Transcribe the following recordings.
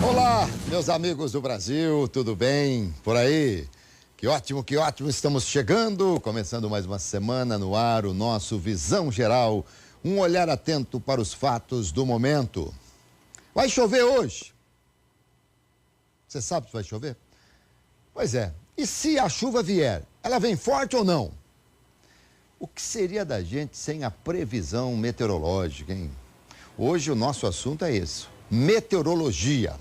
Olá, meus amigos do Brasil, tudo bem por aí? Que ótimo, estamos chegando, começando mais uma semana no ar, o nosso Visão Geral, um olhar atento para os fatos do momento. Vai chover hoje? Você sabe se vai chover? Pois é, e se a chuva vier, ela vem forte ou não? O que seria da gente sem a previsão meteorológica, hein? Hoje o nosso assunto é esse, meteorologia.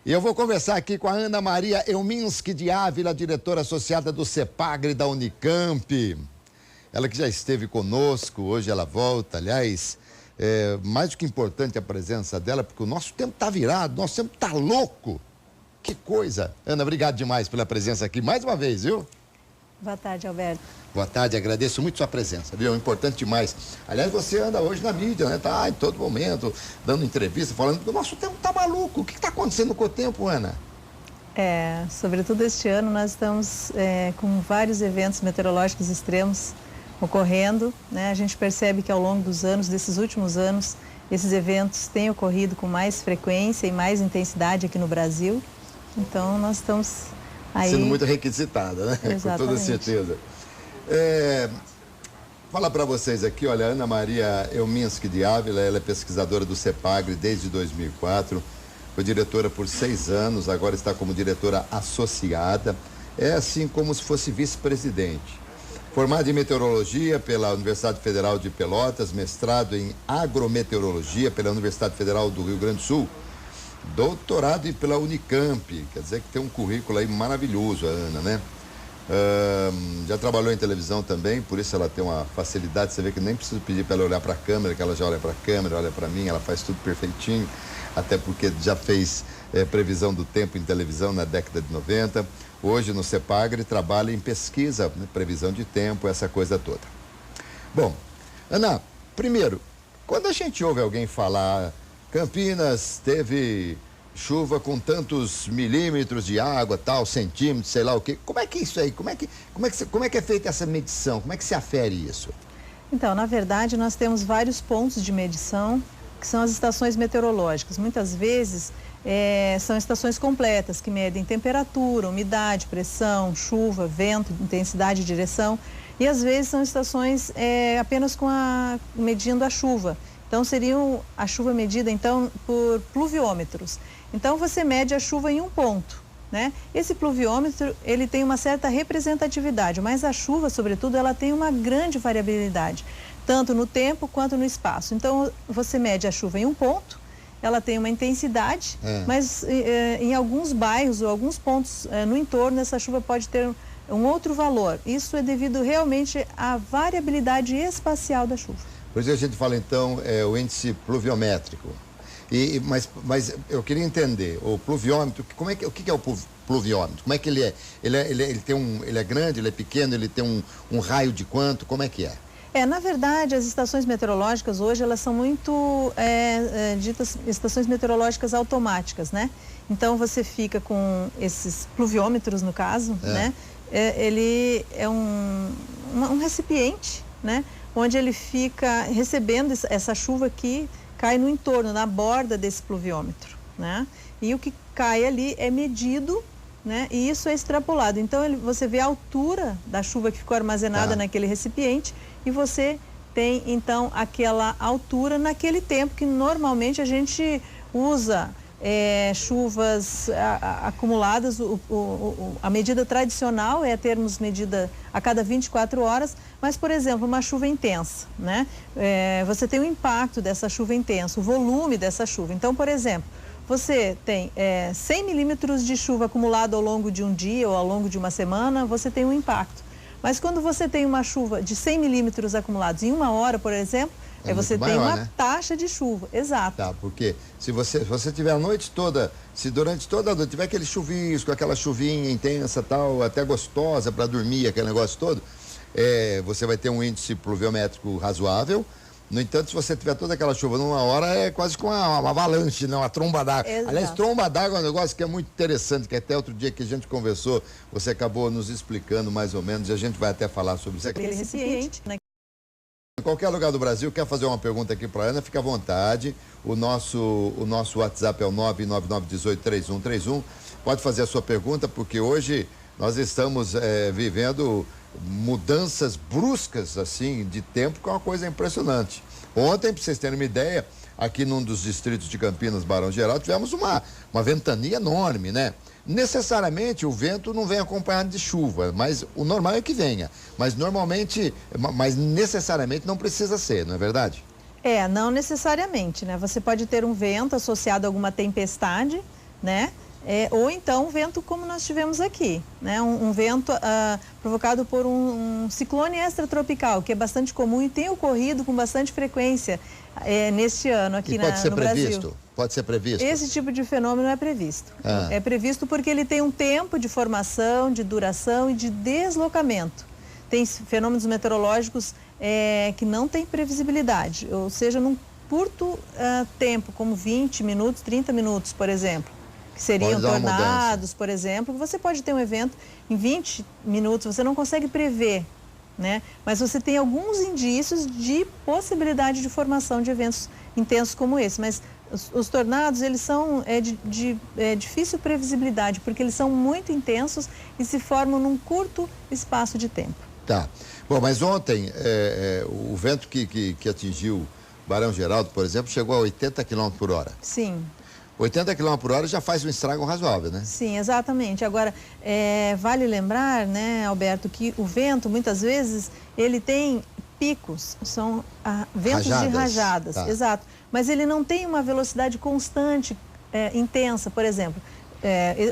E eu vou conversar aqui com a Ana Maria Elminski de Ávila, diretora associada do CEPAGRE da Unicamp. Ela que já esteve conosco, hoje ela volta, aliás, mais do que importante a presença dela, porque o nosso tempo está virado, nosso tempo está louco. Que coisa. Ana, obrigado demais pela presença aqui mais uma vez, viu? Boa tarde, Alberto. Boa tarde, agradeço muito sua presença, viu? Importante demais. Aliás, você anda hoje na mídia, né? Tá em todo momento, dando entrevista, falando que o nosso tempo tá maluco. O que tá acontecendo com o tempo, Ana? Sobretudo este ano nós estamos com vários eventos meteorológicos extremos ocorrendo, né? A gente percebe que ao longo dos anos, desses últimos anos, esses eventos têm ocorrido com mais frequência e mais intensidade aqui no Brasil. Então, nós estamos aí... Sendo muito requisitada, né? Exatamente. Com toda certeza. Falar para vocês aqui, olha, a Ana Maria Elminski de Ávila, ela é pesquisadora do CEPAGRE desde 2004, foi diretora por 6 anos, agora está como diretora associada, é assim como se fosse vice-presidente. Formada em meteorologia pela Universidade Federal de Pelotas, mestrado em agrometeorologia pela Universidade Federal do Rio Grande do Sul, doutorado pela Unicamp, quer dizer que tem um currículo aí maravilhoso, a Ana, né? Já trabalhou em televisão também, por isso ela tem uma facilidade, você vê que nem preciso pedir para ela olhar para a câmera, que ela já olha para a câmera, olha para mim, ela faz tudo perfeitinho, até porque já fez previsão do tempo em televisão na década de 90, hoje no CEPAGRE trabalha em pesquisa, né, previsão de tempo, essa coisa toda. Bom, Ana, primeiro, quando a gente ouve alguém falar, Campinas teve chuva com tantos milímetros de água, tal, centímetros, sei lá o quê. Como é que é isso aí? Como é que é feita essa medição? Como é que se afere isso? Então, na verdade, nós temos vários pontos de medição, que são as estações meteorológicas. Muitas vezes são estações completas, que medem temperatura, umidade, pressão, chuva, vento, intensidade e direção. E às vezes são estações apenas medindo a chuva. Então, seriam a chuva medida, então, por pluviômetros. Então, você mede a chuva em um ponto, né? Esse pluviômetro, ele tem uma certa representatividade, mas a chuva, sobretudo, ela tem uma grande variabilidade, tanto no tempo quanto no espaço. Então, você mede a chuva em um ponto, ela tem uma intensidade, mas em alguns bairros ou alguns pontos no entorno, essa chuva pode ter um outro valor. Isso é devido realmente à variabilidade espacial da chuva. Por isso a gente fala, então, o índice pluviométrico. Mas eu queria entender, o pluviômetro, o que é o pluviômetro? Como é que ele é? Ele é grande, ele é pequeno, ele tem um raio de quanto? Como é que é? Na verdade, as estações meteorológicas hoje, elas são muito ditas estações meteorológicas automáticas, né? Então, você fica com esses pluviômetros, no caso, né? Ele é um recipiente, né? Onde ele fica recebendo essa chuva que cai no entorno, na borda desse pluviômetro, né? E o que cai ali é medido, né? E isso é extrapolado. Então, você vê a altura da chuva que ficou armazenada naquele recipiente e você tem, então, aquela altura naquele tempo que normalmente a gente usa chuvas acumuladas. A medida tradicional é termos medida a cada 24 horas, mas, por exemplo, uma chuva intensa, né? Você tem o impacto dessa chuva intensa, o volume dessa chuva. Então, por exemplo, você tem 100 milímetros de chuva acumulado ao longo de um dia ou ao longo de uma semana, você tem um impacto. Mas quando você tem uma chuva de 100 milímetros acumulados em 1 hora, por exemplo, você tem maior, uma né? taxa de chuva, exato. Tá, porque se você tiver a noite toda, se durante toda a noite tiver aquele chuvisco, aquela chuvinha intensa, tal, até gostosa para dormir, aquele negócio todo, você vai ter um índice pluviométrico razoável. No entanto, se você tiver toda aquela chuva numa hora, é quase com uma avalanche, não, uma tromba d'água. Aliás, tromba d'água é um negócio que é muito interessante, que até outro dia que a gente conversou, você acabou nos explicando mais ou menos, e a gente vai até falar sobre isso aqui. Aquele recipiente, né? Em qualquer lugar do Brasil, quer fazer uma pergunta aqui para a Ana, fica à vontade. O nosso WhatsApp é o 999183131. Pode fazer a sua pergunta, porque hoje nós estamos vivendo mudanças bruscas, assim, de tempo, que é uma coisa impressionante. Ontem, para vocês terem uma ideia, aqui num dos distritos de Campinas, Barão Geraldo, tivemos uma ventania enorme, né? Necessariamente o vento não vem acompanhado de chuva, mas o normal é que venha. Mas necessariamente não precisa ser, não é verdade? Não necessariamente, né? Você pode ter um vento associado a alguma tempestade, né? Ou então um vento como nós tivemos aqui, né? Um vento provocado por um ciclone extratropical, que é bastante comum e tem ocorrido com bastante frequência neste ano aqui no Brasil. Pode ser previsto? Esse tipo de fenômeno é previsto. É previsto porque ele tem um tempo de formação, de duração e de deslocamento. Tem fenômenos meteorológicos que não têm previsibilidade, ou seja, num curto tempo, como 20 minutos, 30 minutos, por exemplo. Que seriam tornados, por exemplo. Você pode ter um evento em 20 minutos, você não consegue prever, né? Mas você tem alguns indícios de possibilidade de formação de eventos intensos como esse. Mas os tornados, eles são de difícil previsibilidade, porque eles são muito intensos e se formam num curto espaço de tempo. Tá. Bom, mas ontem o vento que atingiu Barão Geraldo, por exemplo, chegou a 80 km por hora. Sim. 80 km por hora já faz um estrago razoável, né? Sim, exatamente. Agora, vale lembrar, né, Alberto, que o vento, muitas vezes, ele tem picos, são ventos de rajadas. Tá. Exato. Mas ele não tem uma velocidade constante, intensa, por exemplo.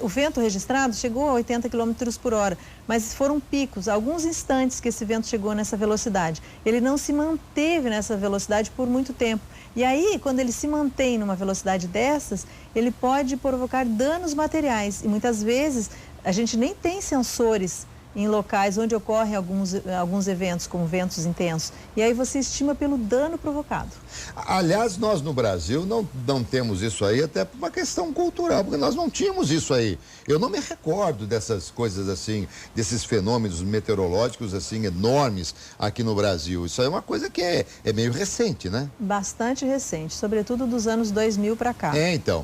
O vento registrado chegou a 80 km por hora, mas foram picos, alguns instantes que esse vento chegou nessa velocidade. Ele não se manteve nessa velocidade por muito tempo. E aí, quando ele se mantém numa velocidade dessas, ele pode provocar danos materiais. E muitas vezes a gente nem tem sensores em locais onde ocorrem alguns eventos, como ventos intensos. E aí você estima pelo dano provocado. Aliás, nós no Brasil não temos isso aí, até por uma questão cultural, porque nós não tínhamos isso aí. Eu não me recordo dessas coisas assim, desses fenômenos meteorológicos assim enormes aqui no Brasil. Isso aí é uma coisa que é meio recente, né? Bastante recente, sobretudo dos anos 2000 para cá. Então.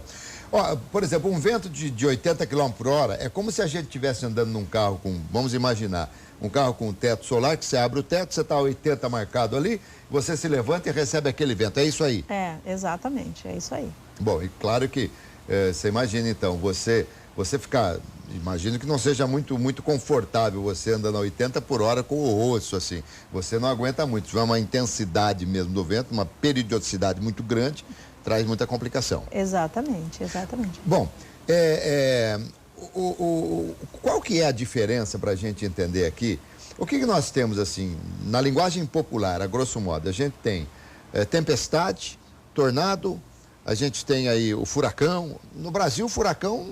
Ó, por exemplo, um vento de 80 km por hora é como se a gente estivesse andando num carro vamos imaginar, um carro com teto solar, que você abre o teto, você está a 80 marcado ali, você se levanta e recebe aquele vento. É isso aí? Exatamente, é isso aí. Bom, e claro que você imagina então, você ficar, imagino que não seja muito confortável você andando a 80 por hora com o osso assim. Você não aguenta muito, tiver uma intensidade mesmo do vento, uma periodicidade muito grande, traz muita complicação. Exatamente. Bom, qual que é a diferença para a gente entender aqui? O que nós temos assim, na linguagem popular, a grosso modo? A gente tem tempestade, tornado, a gente tem aí o furacão. No Brasil, furacão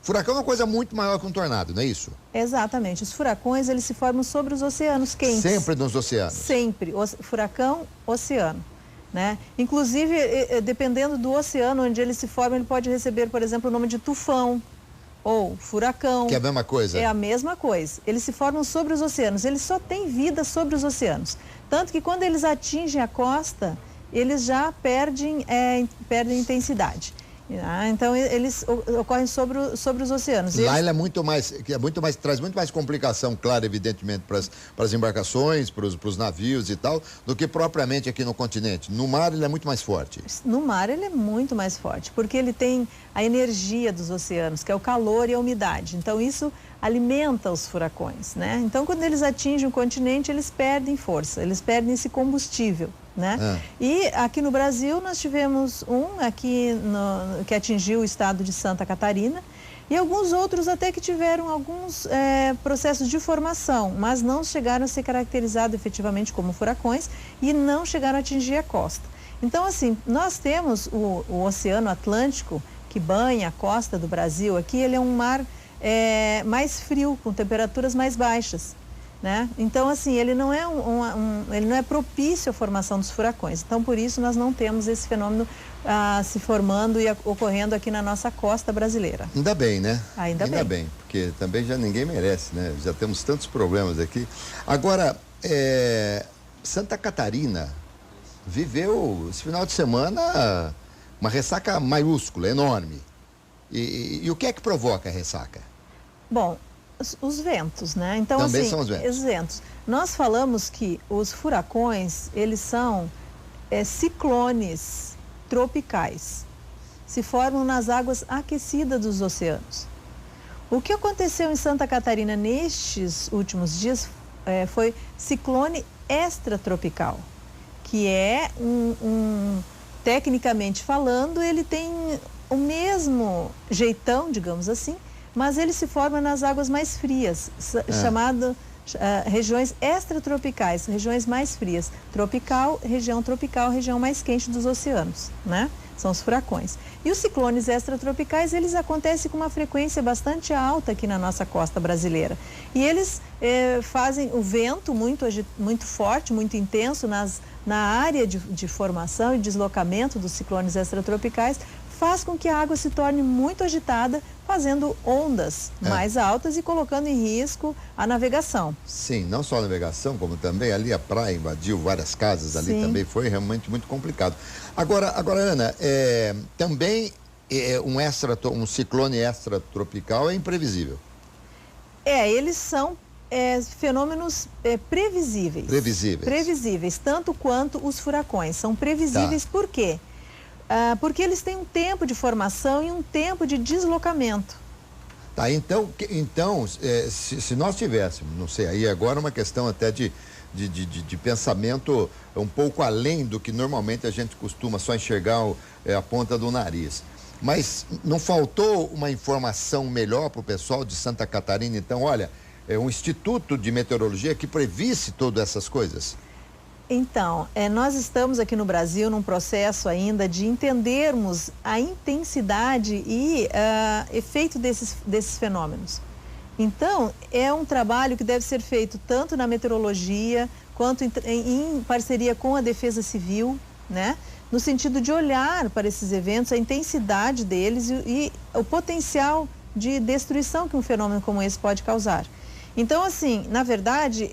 é uma coisa muito maior que um tornado, não é isso? Exatamente. Os furacões, eles se formam sobre os oceanos quentes. Sempre nos oceanos? Sempre. Furacão, oceano. Né? Inclusive, dependendo do oceano onde ele se forma, ele pode receber, por exemplo, o nome de tufão ou furacão. Que é a mesma coisa? É a mesma coisa. Eles se formam sobre os oceanos. Eles só têm vida sobre os oceanos. Tanto que quando eles atingem a costa, eles já perdem intensidade. Então eles ocorrem sobre os oceanos. Lá ele traz muito mais complicação, claro, evidentemente, para as embarcações, para os navios e tal, do que propriamente aqui no continente. No mar ele é muito mais forte. No mar ele é muito mais forte, porque ele tem a energia dos oceanos, que é o calor e a umidade. Então isso alimenta os furacões, né? Então quando eles atingem o continente, eles perdem força, eles perdem esse combustível. Né? E aqui no Brasil nós tivemos que atingiu o estado de Santa Catarina e alguns outros até que tiveram alguns processos de formação, mas não chegaram a ser caracterizados efetivamente como furacões e não chegaram a atingir a costa. Então, assim, nós temos o Oceano Atlântico, que banha a costa do Brasil. Aqui ele é um mar mais frio, com temperaturas mais baixas. Né? Então, assim, ele não é propício à formação dos furacões. Então, por isso, nós não temos esse fenômeno se formando e ocorrendo aqui na nossa costa brasileira. Ainda bem, né? Ainda bem, porque também já ninguém merece, né? Já temos tantos problemas aqui. Agora, Santa Catarina viveu esse final de semana uma ressaca maiúscula, enorme. E o que é que provoca a ressaca? Bom, os ventos, né? Então, também assim, são os ventos. Os ventos. Nós falamos que os furacões, eles são ciclones tropicais. Se formam nas águas aquecidas dos oceanos. O que aconteceu em Santa Catarina nestes últimos dias foi ciclone extratropical, que é tecnicamente falando, ele tem o mesmo jeitão, digamos assim, mas ele se forma nas águas mais frias, chamado regiões extratropicais, regiões mais frias. Tropical, região mais quente dos oceanos, né? São os furacões. E os ciclones extratropicais, eles acontecem com uma frequência bastante alta aqui na nossa costa brasileira. E eles fazem o vento muito forte, muito intenso na área de formação e deslocamento dos ciclones extratropicais, faz com que a água se torne muito agitada, fazendo ondas mais altas e colocando em risco a navegação. Sim, não só a navegação, como também ali a praia invadiu várias casas ali. Sim. Também foi realmente muito complicado. Agora Ana, também um ciclone extratropical é imprevisível. Eles são fenômenos previsíveis. Previsíveis, tanto quanto os furacões. São previsíveis. Tá. Por quê? Porque eles têm um tempo de formação e um tempo de deslocamento. Tá, então se nós tivéssemos, não sei, aí agora uma questão até de pensamento um pouco além do que normalmente a gente costuma só enxergar a ponta do nariz. Mas não faltou uma informação melhor para o pessoal de Santa Catarina? Então, olha, um instituto de meteorologia que previsse todas essas coisas? Então, nós estamos aqui no Brasil num processo ainda de entendermos a intensidade e efeito desses fenômenos. Então, é um trabalho que deve ser feito tanto na meteorologia, quanto em parceria com a Defesa Civil, né? No sentido de olhar para esses eventos, a intensidade deles e o potencial de destruição que um fenômeno como esse pode causar. Então, assim, na verdade,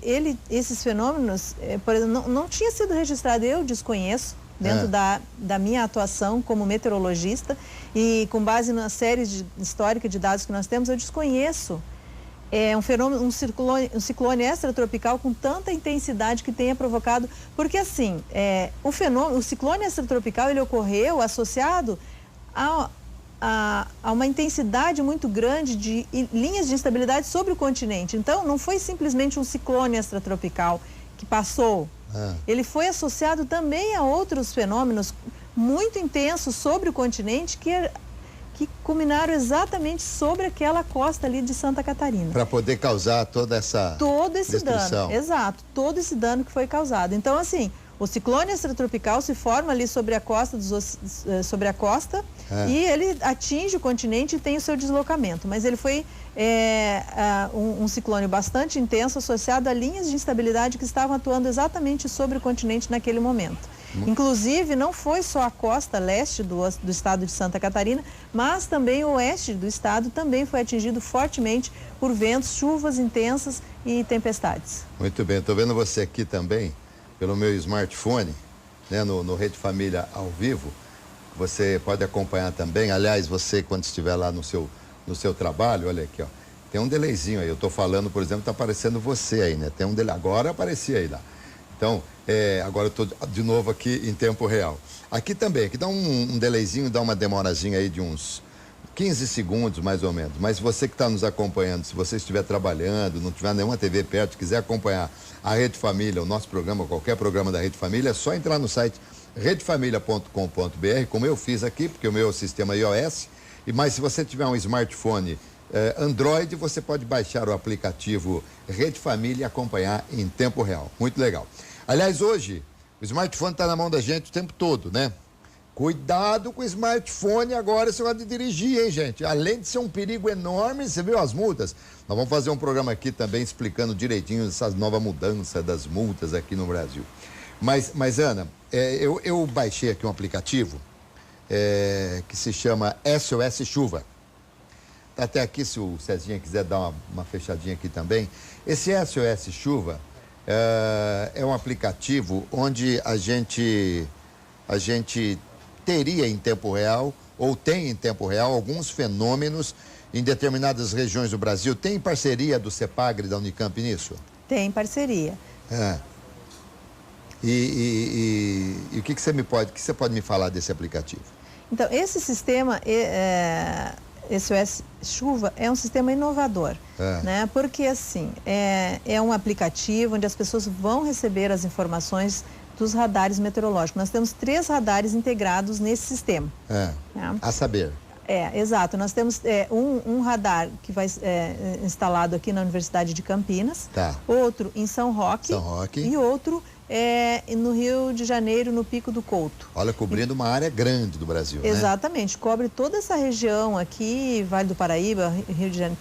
esses fenômenos, por exemplo, não tinha sido registrado, eu desconheço, dentro da minha atuação como meteorologista e com base na série histórica de dados que nós temos, eu desconheço um fenômeno, um ciclone extratropical com tanta intensidade que tenha provocado, porque assim, o ciclone extratropical, ele ocorreu associado a uma intensidade muito grande de linhas de instabilidade sobre o continente. Então, não foi simplesmente um ciclone extratropical que passou. Ele foi associado também a outros fenômenos muito intensos sobre o continente que culminaram exatamente sobre aquela costa ali de Santa Catarina. Para poder causar todo esse destruição. Dano. Exato, todo esse dano que foi causado. Então, assim, o ciclone extratropical se forma ali sobre a costa, e ele atinge o continente e tem o seu deslocamento. Mas ele foi um ciclone bastante intenso, associado a linhas de instabilidade que estavam atuando exatamente sobre o continente naquele momento. Inclusive, não foi só a costa leste do estado de Santa Catarina, mas também o oeste do estado também foi atingido fortemente por ventos, chuvas intensas e tempestades. Muito bem, estou vendo você aqui também pelo meu smartphone, né, no Rede Família ao vivo. Você pode acompanhar também. Aliás, você, quando estiver lá no seu trabalho, olha aqui, ó, tem um delayzinho aí. Eu estou falando, por exemplo, está aparecendo você aí, né? Tem um delay. Agora aparecia aí lá. Então, agora eu estou de novo aqui em tempo real. Aqui também, aqui dá um delayzinho, dá uma demorazinha aí de uns 15 segundos, mais ou menos. Mas você que está nos acompanhando, se você estiver trabalhando, não tiver nenhuma TV perto, quiser acompanhar a Rede Família, o nosso programa, qualquer programa da Rede Família, é só entrar no site redefamilia.com.br, como eu fiz aqui, porque o meu é o sistema iOS. Mas se você tiver um smartphone Android, você pode baixar o aplicativo Rede Família e acompanhar em tempo real. Muito legal. Aliás, hoje, o smartphone está na mão da gente o tempo todo, né? Cuidado com o smartphone agora, você vai dirigir, hein, gente? Além de ser um perigo enorme, você viu as multas? Nós vamos fazer um programa aqui também explicando direitinho essas novas mudanças das multas aqui no Brasil. Mas Ana, eu baixei aqui um aplicativo que se chama SOS Chuva. Até aqui, se o Cezinha quiser dar uma fechadinha aqui também. Esse SOS Chuva é um aplicativo onde a gente teria em tempo real, ou tem em tempo real, alguns fenômenos em determinadas regiões do Brasil. Tem parceria do CEPAGRE da Unicamp nisso? Tem parceria. E o que você pode me falar desse aplicativo? Então, esse sistema, SOS Chuva, é um sistema inovador, né? Porque, assim, é um aplicativo onde as pessoas vão receber as informações dos radares meteorológicos. Nós temos 3 radares integrados nesse sistema. Né? A saber... exato. Nós temos um radar que vai instalado aqui na Universidade de Campinas, outro em São Roque, e outro no Rio de Janeiro, no Pico do Couto. Olha, cobrindo uma área grande do Brasil, exatamente, né? Cobre toda essa região aqui, Vale do Paraíba,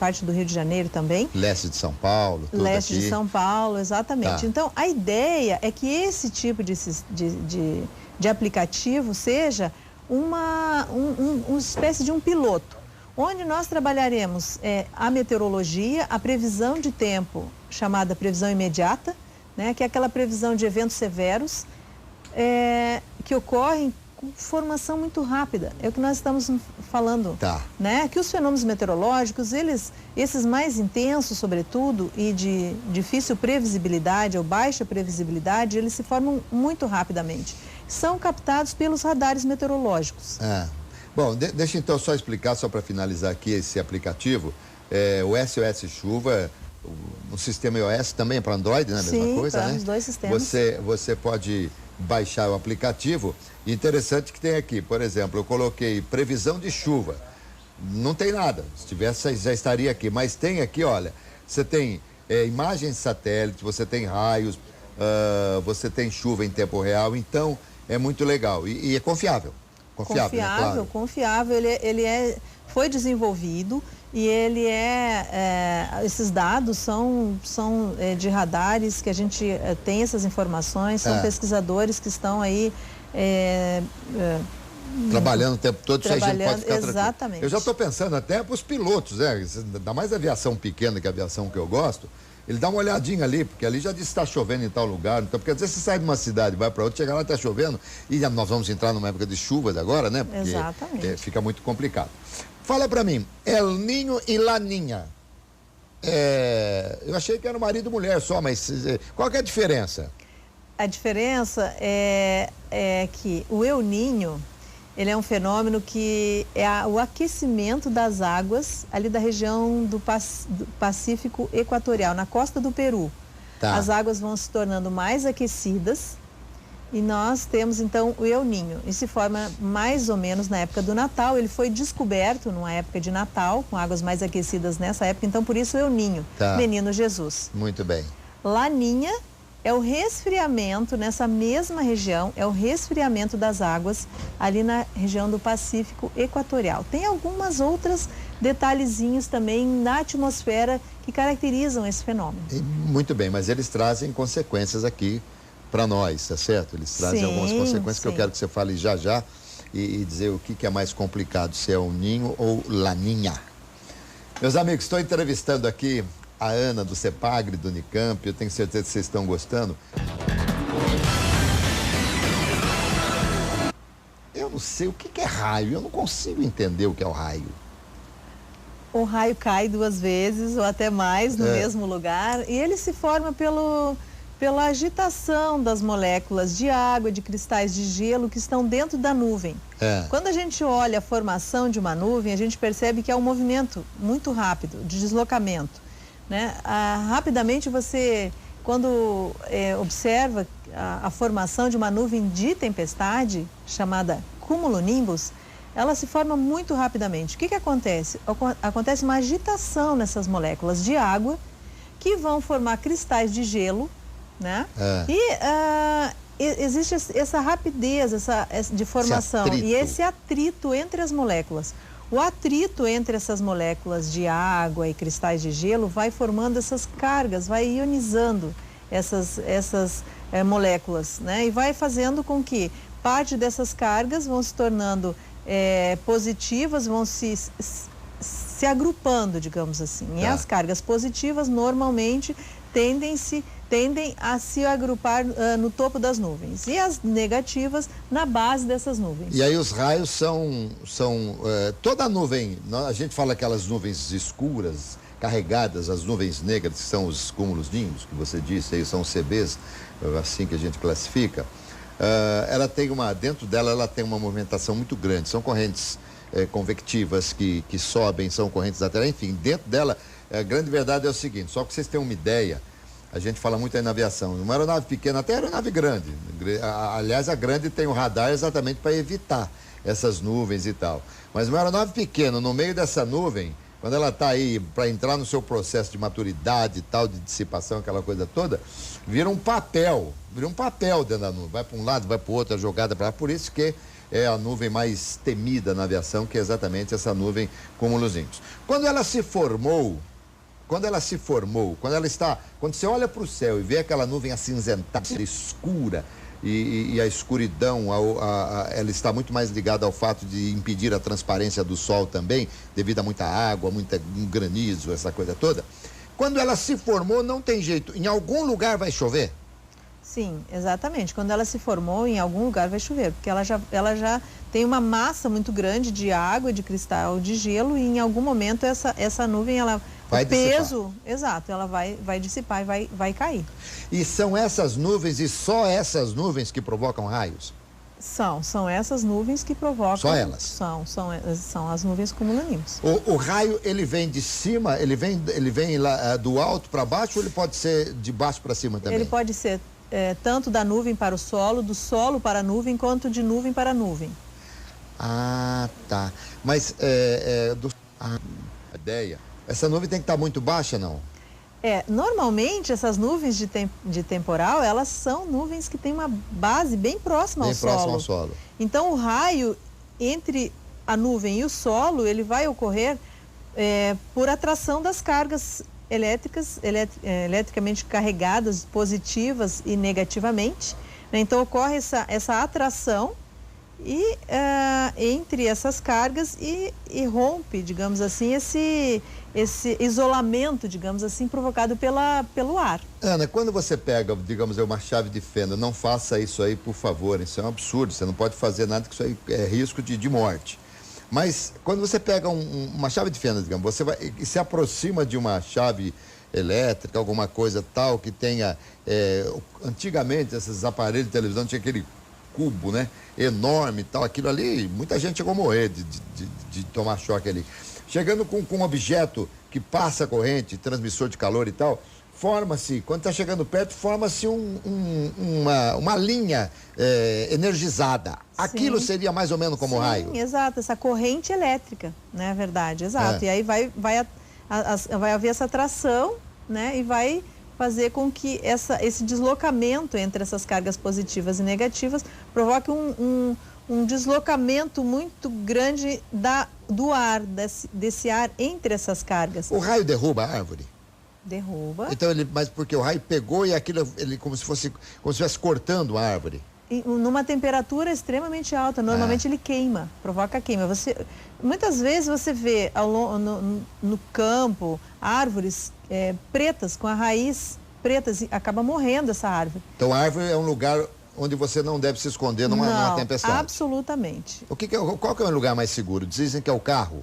parte do Rio de Janeiro também. Leste de São Paulo, tudo Leste aqui. de São Paulo, exatamente. Então, a ideia é que esse tipo de aplicativo seja uma espécie de um piloto, onde nós trabalharemos a meteorologia, a previsão de tempo, chamada previsão imediata, né, que é aquela previsão de eventos severos que ocorrem com formação muito rápida. É o que nós estamos falando, né? Que os fenômenos meteorológicos, esses mais intensos, sobretudo, e de difícil previsibilidade ou baixa previsibilidade, eles se formam muito rapidamente. São captados pelos radares meteorológicos. Bom, deixa então só explicar, só para finalizar aqui esse aplicativo. O SOS Chuva, o sistema iOS também é para Android, né? Mesma coisa, né? Os dois sistemas. Você pode baixar o aplicativo. Interessante que tem aqui, por exemplo, eu coloquei previsão de chuva. Não tem nada. Se tivesse, já estaria aqui. Mas tem aqui, olha, você tem imagens de satélite, você tem raios, você tem chuva em tempo real. Então, é muito legal. E é confiável. Confiável, né? Claro. Confiável. Ele foi desenvolvido e esses dados são de radares que a gente tem essas informações, são pesquisadores que estão aí trabalhando o tempo todo, isso aí a gente pode ficar exatamente. Tranquilo. Eu já estou pensando até para os pilotos, né? Ainda mais aviação pequena, que é a aviação que eu gosto, ele dá uma olhadinha ali, porque ali já diz que está chovendo em tal lugar, então, porque às vezes você sai de uma cidade, vai para outra, chega lá e está chovendo, e nós vamos entrar numa época de chuvas agora, né? Porque exatamente. Fica muito complicado. Fala para mim, El Niño e Laninha. Eu achei que era marido e mulher só, mas qual que é a diferença? A diferença é que o El Niño, ele é um fenômeno que é o aquecimento das águas ali da região do Pacífico Equatorial, na costa do Peru. As águas vão se tornando mais aquecidas e nós temos então o El Niño. E se forma mais ou menos na época do Natal. Ele foi descoberto numa época de Natal, com águas mais aquecidas nessa época, então por isso o El Niño, Menino Jesus. Muito bem. Laninha é o resfriamento nessa mesma região, é o resfriamento das águas ali na região do Pacífico Equatorial. Tem algumas outras detalhezinhos também na atmosfera que caracterizam esse fenômeno. Muito bem, mas eles trazem consequências aqui para nós, tá certo? Eles trazem algumas consequências que eu quero que você fale já e dizer o que é mais complicado, se é o Ninho ou Laninha. Meus amigos, estou entrevistando aqui a Ana do CEPAGRE, do Unicamp, eu tenho certeza que vocês estão gostando. Eu não sei o que é raio, eu não consigo entender o que é o raio. O raio cai 2 vezes ou até mais no mesmo lugar e ele se forma pela agitação das moléculas de água, de cristais de gelo que estão dentro da nuvem. Quando a gente olha a formação de uma nuvem, a gente percebe que é um movimento muito rápido, de deslocamento, né? Rapidamente você, quando observa a formação de uma nuvem de tempestade, chamada cumulonimbus, ela se forma muito rapidamente. O que acontece? Acontece uma agitação nessas moléculas de água que vão formar cristais de gelo, né? Existe essa rapidez de formação e esse atrito entre as moléculas. O atrito entre essas moléculas de água e cristais de gelo vai formando essas cargas, vai ionizando essas moléculas, né? E vai fazendo com que parte dessas cargas vão se tornando positivas, vão se se agrupando, digamos assim. E Tá. as cargas positivas normalmente tendem a se agrupar no topo das nuvens e as negativas na base dessas nuvens. E aí os raios são toda a nuvem, a gente fala aquelas nuvens escuras, carregadas, as nuvens negras, que são os cúmulos nimbus, que você disse, aí são os CBs, assim que a gente classifica. Ela tem dentro dela ela tem uma movimentação muito grande, são correntes convectivas que sobem, são correntes laterais, enfim, dentro dela, a grande verdade é o seguinte, só que vocês tenham uma ideia, a gente fala muito aí na aviação, uma aeronave pequena, até aeronave grande, aliás a grande tem o radar exatamente para evitar essas nuvens e tal, mas uma aeronave pequena, no meio dessa nuvem, quando ela está aí para entrar no seu processo de maturidade e tal, de dissipação, aquela coisa toda, vira um papel dentro da nuvem, vai para um lado, vai para o outro, é jogada para lá, por isso que é a nuvem mais temida na aviação, que é exatamente essa nuvem cúmulos nimbus. Quando você olha para o céu e vê aquela nuvem acinzentada, escura, e a escuridão, ela está muito mais ligada ao fato de impedir a transparência do sol também, devido a muita água, um granizo, essa coisa toda. Quando ela se formou, não tem jeito, em algum lugar vai chover? Sim, exatamente. Quando ela se formou, em algum lugar vai chover, porque ela já tem uma massa muito grande de água, de cristal, de gelo, e em algum momento essa nuvem, vai peso, dissipar. Exato, ela vai dissipar e vai cair. E são essas nuvens, e só essas nuvens que provocam raios? São essas nuvens que provocam. Só elas? São as nuvens cumulonimbus. O raio, ele vem de cima, ele vem lá do alto para baixo, ou ele pode ser de baixo para cima também? Ele pode ser tanto da nuvem para o solo, do solo para a nuvem, quanto de nuvem para a nuvem. Ah, tá. Mas a ideia, essa nuvem tem que estar muito baixa, não? Normalmente essas nuvens de temporal, elas são nuvens que têm uma base bem próxima ao solo. Então o raio entre a nuvem e o solo, ele vai ocorrer por atração das cargas elétricas, eletricamente carregadas, positivas e negativamente, né? Então ocorre essa atração entre essas cargas e rompe, digamos assim, esse isolamento, digamos assim, provocado pelo ar. Ana, quando você pega, digamos, uma chave de fenda, não faça isso aí, por favor, isso é um absurdo, você não pode fazer nada, que isso aí é risco de morte. Mas quando você pega uma chave de fenda, digamos, você se aproxima de uma chave elétrica, alguma coisa tal, que tenha, antigamente esses aparelhos de televisão tinha aquele cubo, né, enorme e tal, aquilo ali, muita gente chegou a morrer de tomar choque ali. Chegando com um objeto que passa corrente, transmissor de calor e tal, forma-se, quando está chegando perto, forma-se uma linha energizada. Aquilo Sim. seria mais ou menos como raio? Sim, exato, essa corrente elétrica, né, verdade, exato. E aí vai haver essa atração, né, e vai fazer com que esse deslocamento entre essas cargas positivas e negativas provoque um deslocamento muito grande do ar, desse ar entre essas cargas. O raio derruba a árvore? Derruba. Então mas porque o raio pegou e aquilo, ele como se estivesse cortando a árvore? E numa temperatura extremamente alta, normalmente ele queima, provoca queima. Muitas vezes você vê no campo árvores pretas, com a raiz preta, e acaba morrendo essa árvore. Então a árvore é um lugar onde você não deve se esconder numa tempestade? Absolutamente. Qual que é o lugar mais seguro? Dizem que é o carro?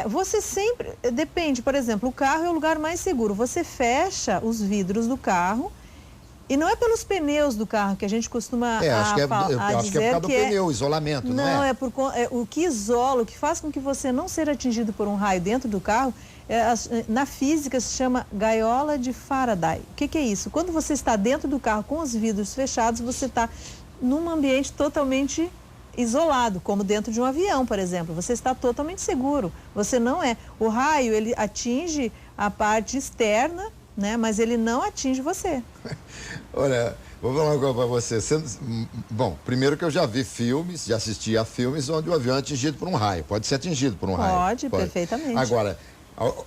Você sempre, depende, por exemplo, o carro é o lugar mais seguro. Você fecha os vidros do carro, e não é pelos pneus do carro que a gente costuma acho que é por causa do pneu, isolamento, não é? O que isola, o que faz com que você não seja atingido por um raio dentro do carro, na física se chama gaiola de Faraday. O que é isso? Quando você está dentro do carro com os vidros fechados, você está num ambiente totalmente isolado, como dentro de um avião, por exemplo. Você está totalmente seguro. Você não é. O raio, ele atinge a parte externa, né? Mas ele não atinge você. Olha, vou falar uma coisa para você. Bom, primeiro que eu já vi filmes, já assisti a filmes onde o avião é atingido por um raio. Pode ser atingido por um raio. Pode, perfeitamente. Agora,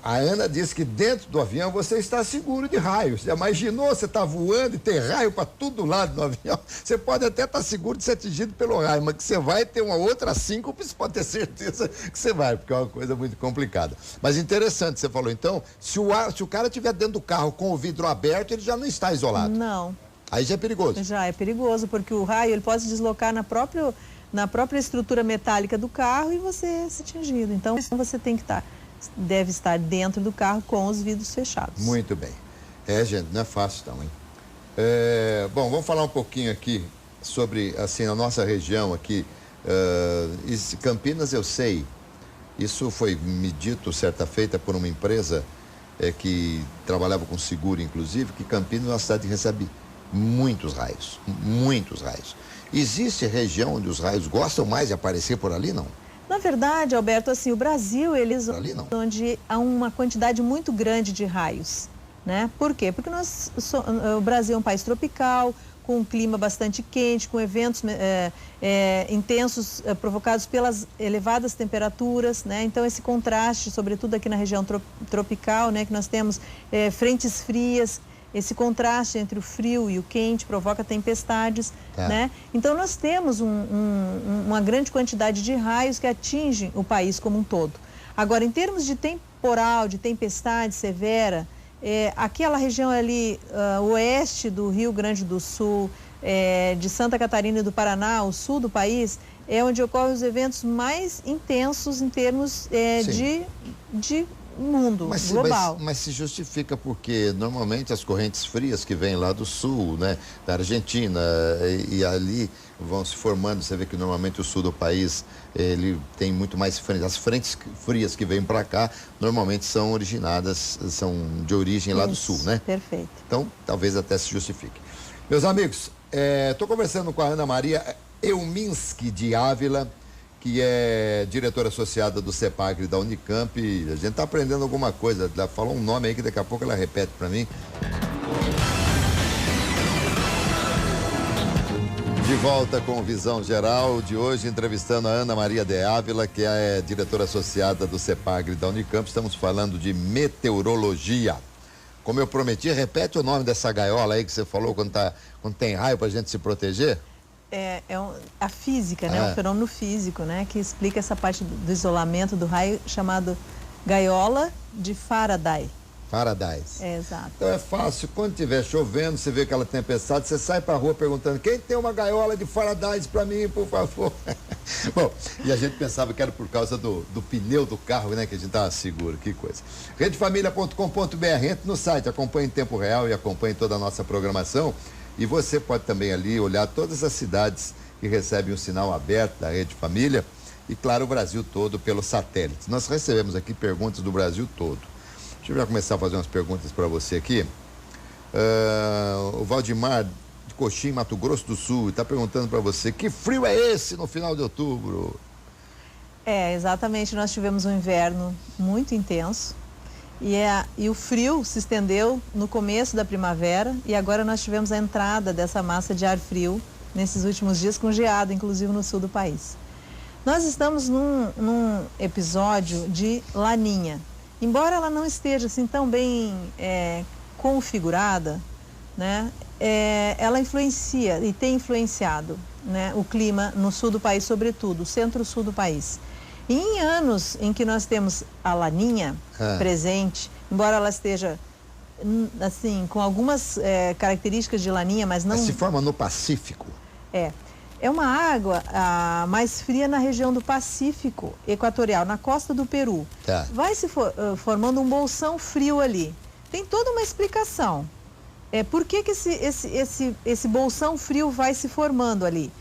A Ana disse que dentro do avião você está seguro de raios. Já imaginou, você está voando e tem raio para todo lado no avião? Você pode até estar seguro de ser atingido pelo raio, mas que você vai ter uma outra síncope, você pode ter certeza que você vai, porque é uma coisa muito complicada. Mas interessante, você falou, então, se o cara estiver dentro do carro com o vidro aberto, ele já não está isolado. Não. Aí já é perigoso. Já é perigoso, porque o raio ele pode se deslocar na própria estrutura metálica do carro e você ser atingido. Então, você deve estar dentro do carro com os vidros fechados. Muito bem. Gente, não é fácil não, hein? Bom, vamos falar um pouquinho aqui sobre, assim, a nossa região aqui. Campinas, eu sei, isso foi me dito certa feita por uma empresa que trabalhava com seguro, inclusive, que Campinas é uma cidade que recebe muitos raios, muitos raios. Existe região onde os raios gostam mais de aparecer por ali, não? Na verdade, Alberto, assim, o Brasil, onde há uma quantidade muito grande de raios, né? Por quê? Porque o Brasil é um país tropical, com um clima bastante quente, com eventos intensos provocados pelas elevadas temperaturas, né? Então, esse contraste, sobretudo aqui na região tropical, né? Que nós temos frentes frias. Esse contraste entre o frio e o quente provoca tempestades, né? Então, nós temos uma grande quantidade de raios que atingem o país como um todo. Agora, em termos de temporal, de tempestade severa, aquela região ali, oeste do Rio Grande do Sul, de Santa Catarina e do Paraná, o sul do país, é onde ocorrem os eventos mais intensos em termos de mundo global. Mas se justifica porque normalmente as correntes frias que vêm lá do sul, né, da Argentina, e ali vão se formando, você vê que normalmente o sul do país, ele tem muito mais frentes. As frentes frias que vêm para cá, normalmente são são de origem lá do sul, né? Perfeito. Então, talvez até se justifique. Meus amigos, estou conversando com a Ana Maria Euminski de Ávila, que é diretora associada do CEPAGRE da Unicamp. A gente está aprendendo alguma coisa. Ela falou um nome aí que daqui a pouco ela repete para mim. De volta com Visão Geral de hoje, entrevistando a Ana Maria de Ávila, que é diretora associada do CEPAGRE da Unicamp. Estamos falando de meteorologia. Como eu prometi, repete o nome dessa gaiola aí que você falou quando tem raio para a gente se proteger. A física, né? O fenômeno físico, né? Que explica essa parte do isolamento do raio, chamado gaiola de Faraday. Faraday. Exato. Então é fácil, quando estiver chovendo, você vê aquela tempestade, você sai pra rua perguntando: quem tem uma gaiola de Faraday pra mim, por favor? Bom, e a gente pensava que era por causa do pneu do carro, né? Que a gente tava seguro, que coisa. Redefamilia.com.br, entre no site, acompanhe em tempo real e acompanhe toda a nossa programação. E você pode também ali olhar todas as cidades que recebem o sinal aberto da Rede Família e, claro, o Brasil todo pelo satélite. Nós recebemos aqui perguntas do Brasil todo. Deixa eu já começar a fazer umas perguntas para você aqui. O Valdemar de Coxim, Mato Grosso do Sul, está perguntando para você: que frio é esse no final de outubro? Exatamente. Nós tivemos um inverno muito intenso. E o frio se estendeu no começo da primavera e agora nós tivemos a entrada dessa massa de ar frio nesses últimos dias, com geada, inclusive no sul do país. Nós estamos num episódio de laninha. Embora ela não esteja assim tão bem configurada, né, ela influencia e tem influenciado, né, o clima no sul do país, sobretudo, o centro-sul do país. E em anos em que nós temos a laninha presente, embora ela esteja, assim, com algumas características de laninha, mas não... Mas se forma no Pacífico. É uma água mais fria na região do Pacífico equatorial, na costa do Peru. Vai se formando um bolsão frio ali. Tem toda uma explicação. Por que esse bolsão frio vai se formando ali?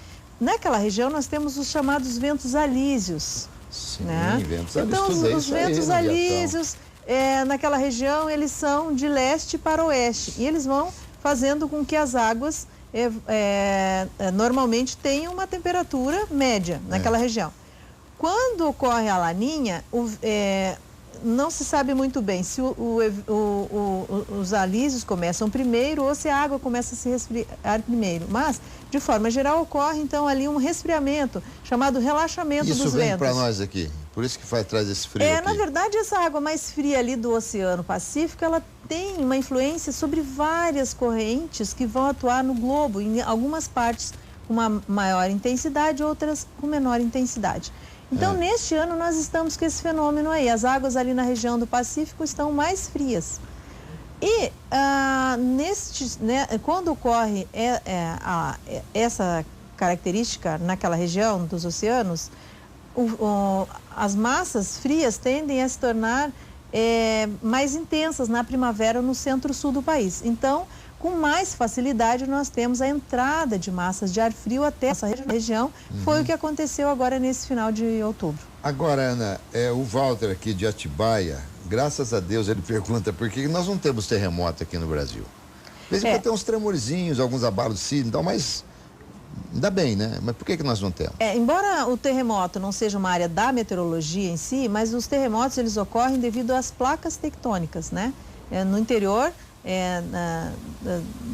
Naquela região nós temos os chamados ventos alísios. Sim, né? ventos alísios. Então, os ventos alísios, naquela região, eles são de leste para oeste. E eles vão fazendo com que as águas normalmente tenham uma temperatura média naquela região. Quando ocorre a laninha, não se sabe muito bem se os alísios começam primeiro ou se a água começa a se resfriar primeiro. Mas, de forma geral, ocorre então ali um resfriamento, chamado relaxamento dos ventos. Isso vem para nós aqui, Por isso que traz esse frio aqui. Na verdade, essa água mais fria ali do Oceano Pacífico, ela tem uma influência sobre várias correntes que vão atuar no globo, em algumas partes com uma maior intensidade, outras com menor intensidade. Então, neste ano, nós estamos com esse fenômeno aí. As águas ali na região do Pacífico estão mais frias. E quando ocorre essa característica naquela região dos oceanos, as massas frias tendem a se tornar mais intensas na primavera no centro-sul do país. Então, com mais facilidade, nós temos a entrada de massas de ar frio até essa região. Foi o que aconteceu agora nesse final de outubro. Agora, Ana, o Walter aqui de Atibaia, graças a Deus, ele pergunta por que nós não temos terremoto aqui no Brasil. Às vezes pode ter uns tremorzinhos, alguns abalos sísmicos, mas ainda bem, né? Mas por que nós não temos? Embora o terremoto não seja uma área da meteorologia em si, mas os terremotos eles ocorrem devido às placas tectônicas, né? No interior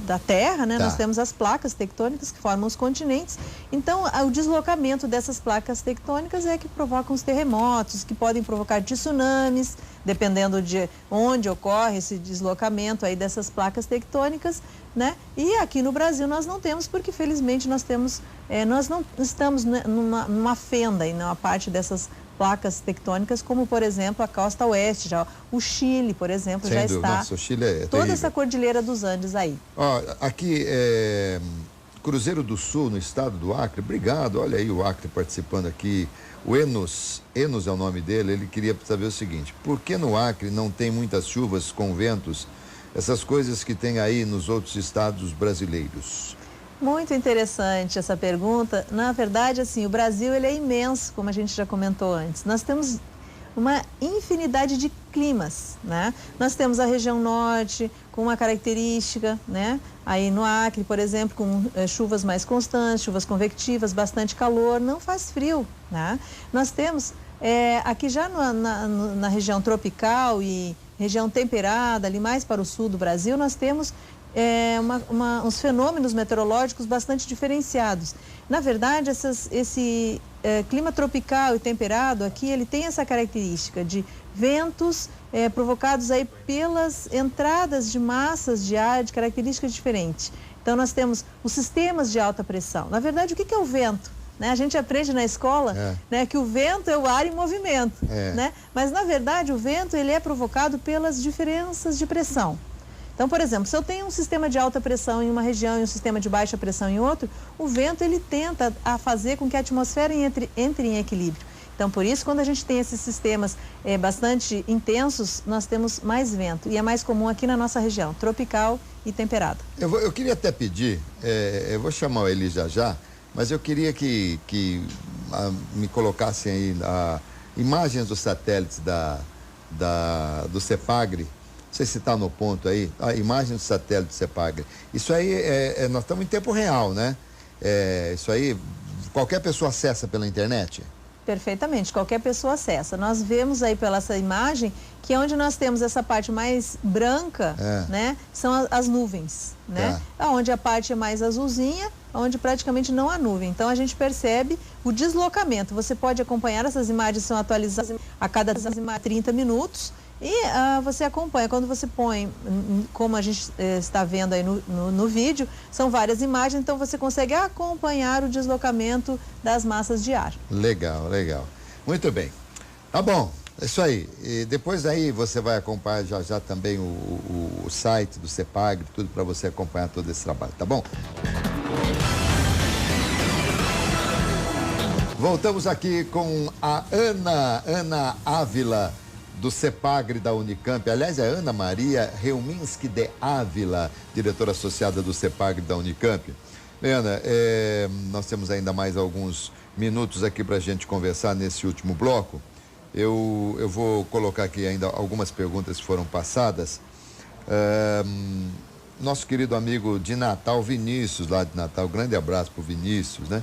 da Terra, né? Nós temos as placas tectônicas que formam os continentes. Então, o deslocamento dessas placas tectônicas é que provocam os terremotos, que podem provocar tsunamis, dependendo de onde ocorre esse deslocamento aí dessas placas tectônicas, né? E aqui no Brasil nós não temos, porque felizmente nós não estamos numa fenda aí, numa parte dessas placas tectônicas, como por exemplo a costa oeste, já o Chile, por exemplo, Sem já dúvida. está. Nossa, o Chile é toda terrível. essa cordilheira dos Andes aí. Aqui Cruzeiro do Sul, no estado do Acre. Obrigado, olha aí o Acre participando aqui. O Enos é o nome dele. Ele queria saber o seguinte: por que no Acre não tem muitas chuvas com ventos, essas coisas que tem aí nos outros estados brasileiros? Muito interessante essa pergunta. Na verdade, assim, o Brasil ele é imenso, como a gente já comentou antes. Nós temos uma infinidade de climas, né? Nós temos a região norte com uma característica, né? Aí no Acre, por exemplo, com chuvas mais constantes, chuvas convectivas, bastante calor, não faz frio, né? Nós temos aqui já na região tropical e região temperada, ali mais para o sul do Brasil, nós temos uns fenômenos meteorológicos bastante diferenciados. Na verdade, esse clima tropical e temperado aqui, ele tem essa característica de ventos provocados aí pelas entradas de massas de ar de características diferentes. Então, nós temos os sistemas de alta pressão. Na verdade, o que é o vento? A gente aprende na escola que o vento é o ar em movimento, né? Mas, na verdade, o vento ele é provocado pelas diferenças de pressão. Então, por exemplo, se eu tenho um sistema de alta pressão em uma região e um sistema de baixa pressão em outro, o vento ele tenta a fazer com que a atmosfera entre em equilíbrio. Então, por isso, quando a gente tem esses sistemas bastante intensos, nós temos mais vento. E é mais comum aqui na nossa região, tropical e temperada. Eu queria até pedir, eu vou chamar ele já, mas eu queria que me colocassem aí imagens dos satélites do CEPAGRE. Não sei se está no ponto aí, a imagem do satélite do CEPAGRE. Isso aí, nós estamos em tempo real, né? Isso aí, qualquer pessoa acessa pela internet? Perfeitamente, qualquer pessoa acessa. Nós vemos aí pela essa imagem que onde nós temos essa parte mais branca, né? São as nuvens, né? Onde a parte é mais azulzinha, onde praticamente não há nuvem. Então a gente percebe o deslocamento. Você pode acompanhar, essas imagens são atualizadas a cada 30 minutos. E você acompanha, quando você põe, como a gente está vendo aí no vídeo, são várias imagens, então você consegue acompanhar o deslocamento das massas de ar. Legal. Muito bem. Tá bom, é isso aí. E depois aí você vai acompanhar já também o site do CEPAGRE, tudo para você acompanhar todo esse trabalho, tá bom? Voltamos aqui com a Ana Ávila, do CEPAGRE da Unicamp. Aliás, é Ana Maria Reuminski de Ávila, diretora associada do CEPAGRE da Unicamp. Ana, nós temos ainda mais alguns minutos aqui para a gente conversar nesse último bloco. Eu vou colocar aqui ainda algumas perguntas que foram passadas. Nosso querido amigo de Natal, Vinícius, lá de Natal, grande abraço para o Vinícius, né?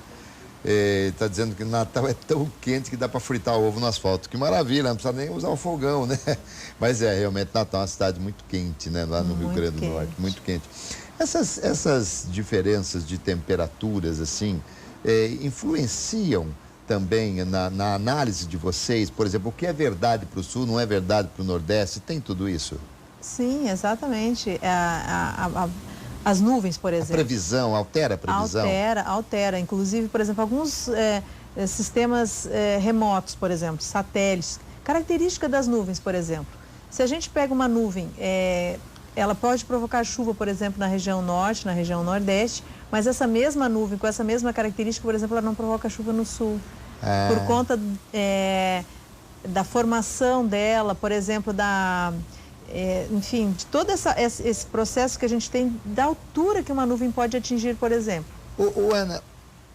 Está dizendo que Natal é tão quente que dá para fritar ovo no asfalto. Que maravilha, não precisa nem usar o fogão, né? Mas realmente Natal é uma cidade muito quente, né? Lá no Rio Grande do Norte, muito quente. Essas diferenças de temperaturas, assim, influenciam também na análise de vocês? Por exemplo, o que é verdade para o Sul, não é verdade para o Nordeste? Tem tudo isso? Sim, exatamente. As nuvens, por exemplo. A previsão, altera a previsão? Altera. Inclusive, por exemplo, alguns sistemas remotos, por exemplo, satélites. Característica das nuvens, por exemplo. Se a gente pega uma nuvem, ela pode provocar chuva, por exemplo, na região norte, na região nordeste, mas essa mesma nuvem, com essa mesma característica, por exemplo, ela não provoca chuva no sul. Por conta da formação dela, por exemplo, enfim, de todo esse processo que a gente tem, da altura que uma nuvem pode atingir, por exemplo. Ana,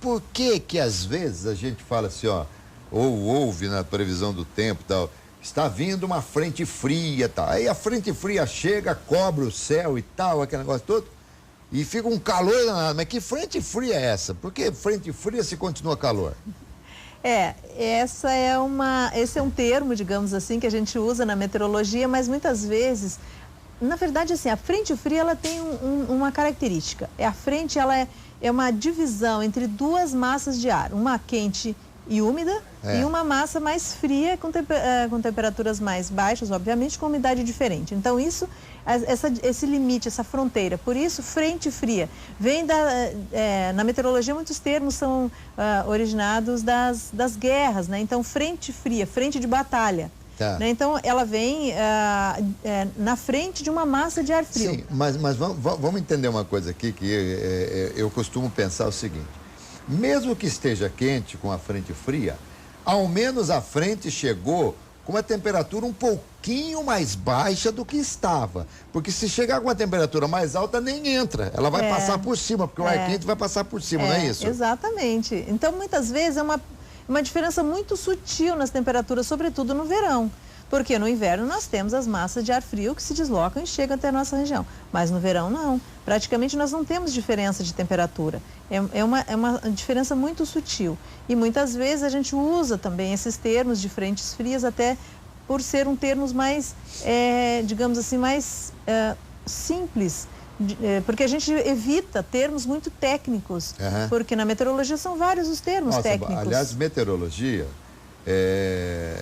por que às vezes a gente fala assim, ó, ou ouve na previsão do tempo, tal, está vindo uma frente fria, tal. Aí a frente fria chega, cobre o céu e tal, aquele negócio todo, e fica um calor danado. Mas que frente fria é essa? Por que frente fria se continua calor? Esse é um termo, digamos assim, que a gente usa na meteorologia, mas muitas vezes, na verdade, assim, a frente fria, ela tem uma característica. A frente, ela é uma divisão entre duas massas de ar, uma quente e úmida e uma massa mais fria com temperaturas mais baixas, obviamente, com umidade diferente. Então, esse limite, essa fronteira, por isso, frente fria. Vem na meteorologia, muitos termos são originados das guerras, né? Então, frente fria, frente de batalha. Tá. Né? Então, ela vem na frente de uma massa de ar frio. Sim, mas vamos entender uma coisa aqui, que eu costumo pensar o seguinte. Mesmo que esteja quente com a frente fria, ao menos a frente chegou com uma temperatura um pouquinho mais baixa do que estava. Porque se chegar com uma temperatura mais alta, nem entra. Ela vai passar por cima, porque o ar quente vai passar por cima, não é isso? Exatamente. Então, muitas vezes é uma diferença muito sutil nas temperaturas, sobretudo no verão. Porque no inverno nós temos as massas de ar frio que se deslocam e chegam até a nossa região. Mas no verão não. Praticamente nós não temos diferença de temperatura. É uma diferença muito sutil. E muitas vezes a gente usa também esses termos de frentes frias até por ser termos mais, digamos assim, mais simples. Porque a gente evita termos muito técnicos. Porque na meteorologia são vários os termos técnicos. Aliás, meteorologia...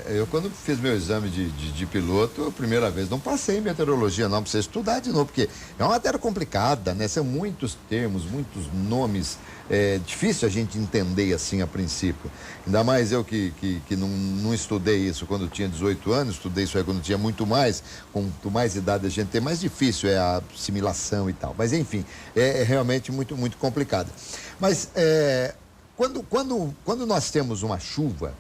eu quando fiz meu exame de piloto, a primeira vez, não passei em meteorologia não, precisa estudar de novo, porque é uma matéria complicada, né? São muitos termos, muitos nomes, difícil a gente entender assim a princípio. Ainda mais eu que não estudei isso quando tinha 18 anos, estudei isso aí quando tinha muito mais, quanto mais idade a gente tem, mais difícil é a assimilação e tal. Mas enfim, é realmente muito, muito complicado. Mas quando nós temos uma chuva,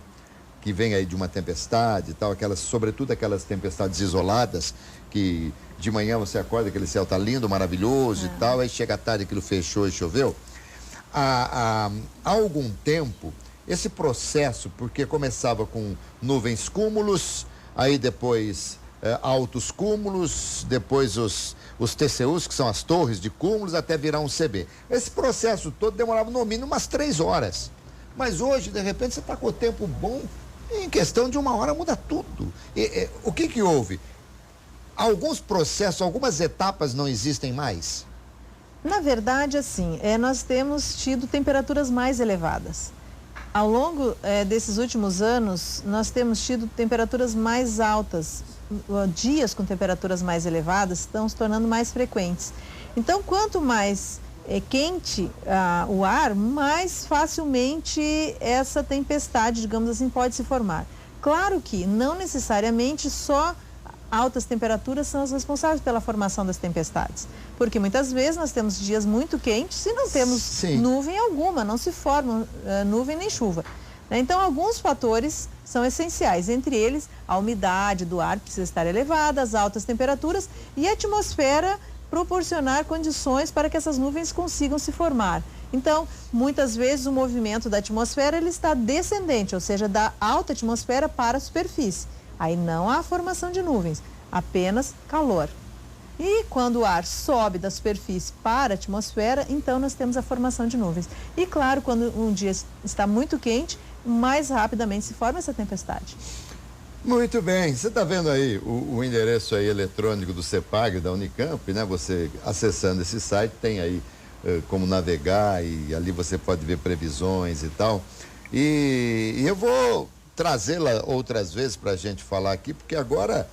que vem aí de uma tempestade e tal, sobretudo aquelas tempestades isoladas, que de manhã você acorda, aquele céu tá lindo, maravilhoso e tal, aí chega à tarde aquilo fechou e choveu. Há algum tempo, esse processo, porque começava com nuvens cúmulos, aí depois altos cúmulos, depois os TCUs, que são as torres de cúmulos, até virar um CB. Esse processo todo demorava no mínimo umas 3 horas. Mas hoje, de repente, você está com o tempo bom, em questão de 1 hora muda tudo. O que houve? Alguns processos, algumas etapas não existem mais? Na verdade, assim, nós temos tido temperaturas mais elevadas. Ao longo desses últimos anos, nós temos tido temperaturas mais altas. Dias com temperaturas mais elevadas estão se tornando mais frequentes. Então, quanto mais quente o ar, mais facilmente essa tempestade, digamos assim, pode se formar. Claro que não necessariamente só altas temperaturas são as responsáveis pela formação das tempestades, porque muitas vezes nós temos dias muito quentes e não temos nuvem alguma, não se forma nuvem nem chuva. Então, alguns fatores são essenciais, entre eles a umidade do ar precisa estar elevada, as altas temperaturas e a atmosfera proporcionar condições para que essas nuvens consigam se formar. Então, muitas vezes o movimento da atmosfera ele está descendente, ou seja, da alta atmosfera para a superfície. Aí não há formação de nuvens, apenas calor. E quando o ar sobe da superfície para a atmosfera, então nós temos a formação de nuvens. E claro, quando um dia está muito quente, mais rapidamente se forma essa tempestade. Muito bem, você está vendo aí o endereço aí eletrônico do CEPAGRE, da Unicamp, né? Você acessando esse site tem aí como navegar e ali você pode ver previsões e tal. E eu vou trazê-la outras vezes para a gente falar aqui, porque agora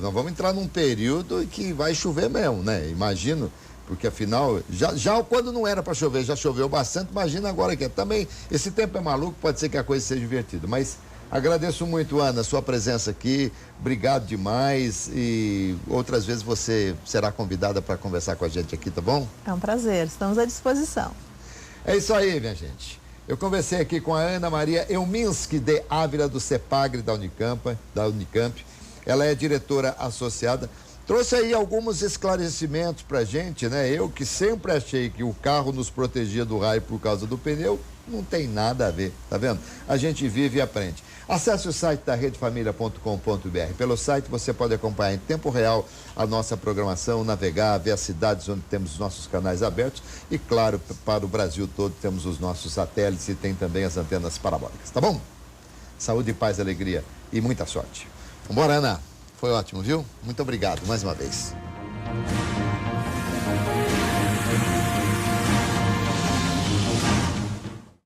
nós vamos entrar num período que vai chover mesmo, né? Imagino, porque afinal, já quando não era para chover, já choveu bastante, imagina agora que também, esse tempo é maluco, pode ser que a coisa seja divertida, mas agradeço muito, Ana, a sua presença aqui, obrigado demais, e outras vezes você será convidada para conversar com a gente aqui, tá bom? É um prazer, estamos à disposição. É isso aí, minha gente. Eu conversei aqui com a Ana Maria Elminski de Ávila, do CEPAGRE da Unicamp. Ela é diretora associada. Trouxe aí alguns esclarecimentos pra gente, né? Eu que sempre achei que o carro nos protegia do raio por causa do pneu, não tem nada a ver, tá vendo? A gente vive e aprende. Acesse o site da redefamilia.com.br. Pelo site você pode acompanhar em tempo real a nossa programação, navegar, ver as cidades onde temos os nossos canais abertos e, claro, para o Brasil todo temos os nossos satélites e tem também as antenas parabólicas, tá bom? Saúde, paz, alegria e muita sorte. Vambora, Ana. Foi ótimo, viu? Muito obrigado mais uma vez.